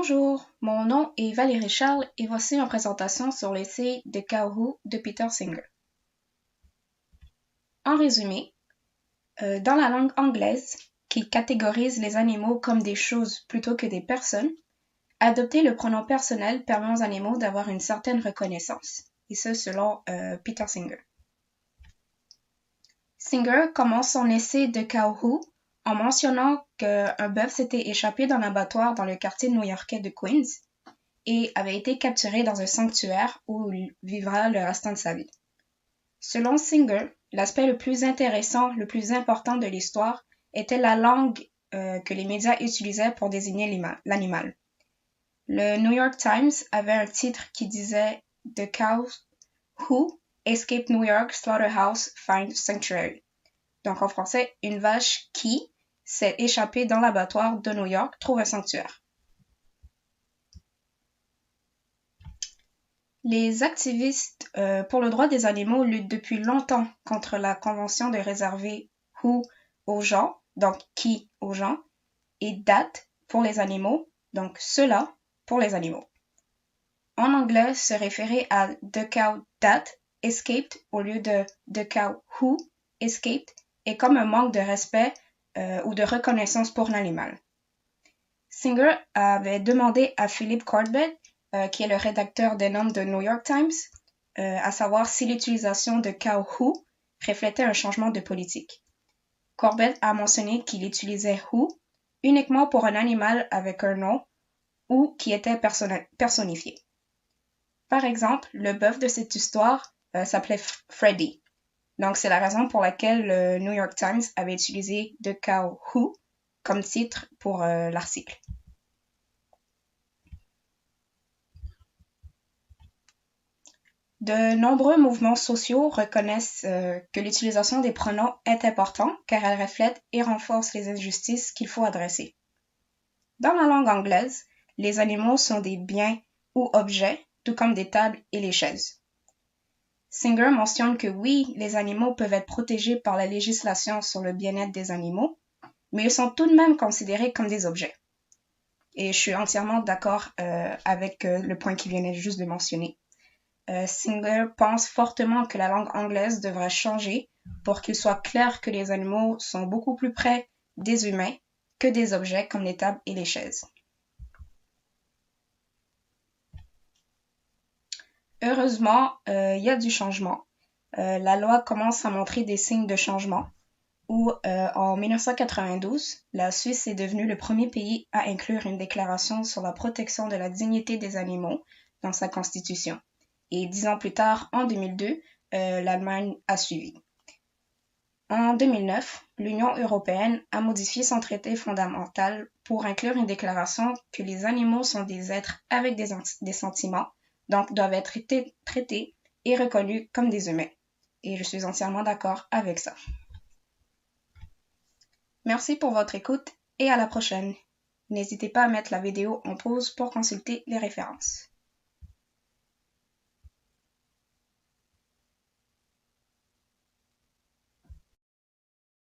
Bonjour, mon nom est Valérie Charles et voici ma présentation sur l'essai de Cow de Peter Singer. En résumé, dans la langue anglaise, qui catégorise les animaux comme des choses plutôt que des personnes, adopter le pronom personnel permet aux animaux d'avoir une certaine reconnaissance, et ce selon Peter Singer. Singer commence son essai de Cow en mentionnant qu'un bœuf s'était échappé d'un abattoir dans le quartier new-yorkais de Queens et avait été capturé dans un sanctuaire où il vivra le restant de sa vie. Selon Singer, l'aspect le plus intéressant, le plus important de l'histoire était la langue que les médias utilisaient pour désigner l'animal. Le New York Times avait un titre qui disait « The cow who escaped New York slaughterhouse finds sanctuary ». Donc en français, une vache qui s'est échappée dans l'abattoir de New York trouve un sanctuaire. Les activistes pour le droit des animaux luttent depuis longtemps contre la convention de réserver who aux gens, donc qui aux gens, et that pour les animaux, donc cela pour les animaux. En anglais, se référer à the cow that escaped au lieu de the cow who escaped est comme un manque de respect ou de reconnaissance pour l'animal. Singer avait demandé à Philip Corbett, qui est le rédacteur des normes de New York Times, à savoir si l'utilisation de cow who reflétait un changement de politique. Corbett a mentionné qu'il utilisait who uniquement pour un animal avec un nom ou qui était personnifié. Par exemple, le bœuf de cette histoire s'appelait Freddy. Donc c'est la raison pour laquelle le New York Times avait utilisé The Cow Who comme titre pour l'article. De nombreux mouvements sociaux reconnaissent que l'utilisation des pronoms est importante car elle reflète et renforce les injustices qu'il faut adresser. Dans la langue anglaise, les animaux sont des biens ou objets, tout comme des tables et les chaises. Singer mentionne que oui, les animaux peuvent être protégés par la législation sur le bien-être des animaux, mais ils sont tout de même considérés comme des objets. Et je suis entièrement d'accord avec le point qu'il vient juste de mentionner. Singer pense fortement que la langue anglaise devrait changer pour qu'il soit clair que les animaux sont beaucoup plus près des humains que des objets comme les tables et les chaises. Heureusement, il y a du changement. La loi commence à montrer des signes de changement où, en 1992, la Suisse est devenue le premier pays à inclure une déclaration sur la protection de la dignité des animaux dans sa constitution. Et 10 ans plus tard, en 2002, l'Allemagne a suivi. En 2009, l'Union européenne a modifié son traité fondamental pour inclure une déclaration que les animaux sont des êtres avec des sentiments, donc doivent être traités et reconnus comme des humains. Et je suis entièrement d'accord avec ça. Merci pour votre écoute et à la prochaine. N'hésitez pas à mettre la vidéo en pause pour consulter les références.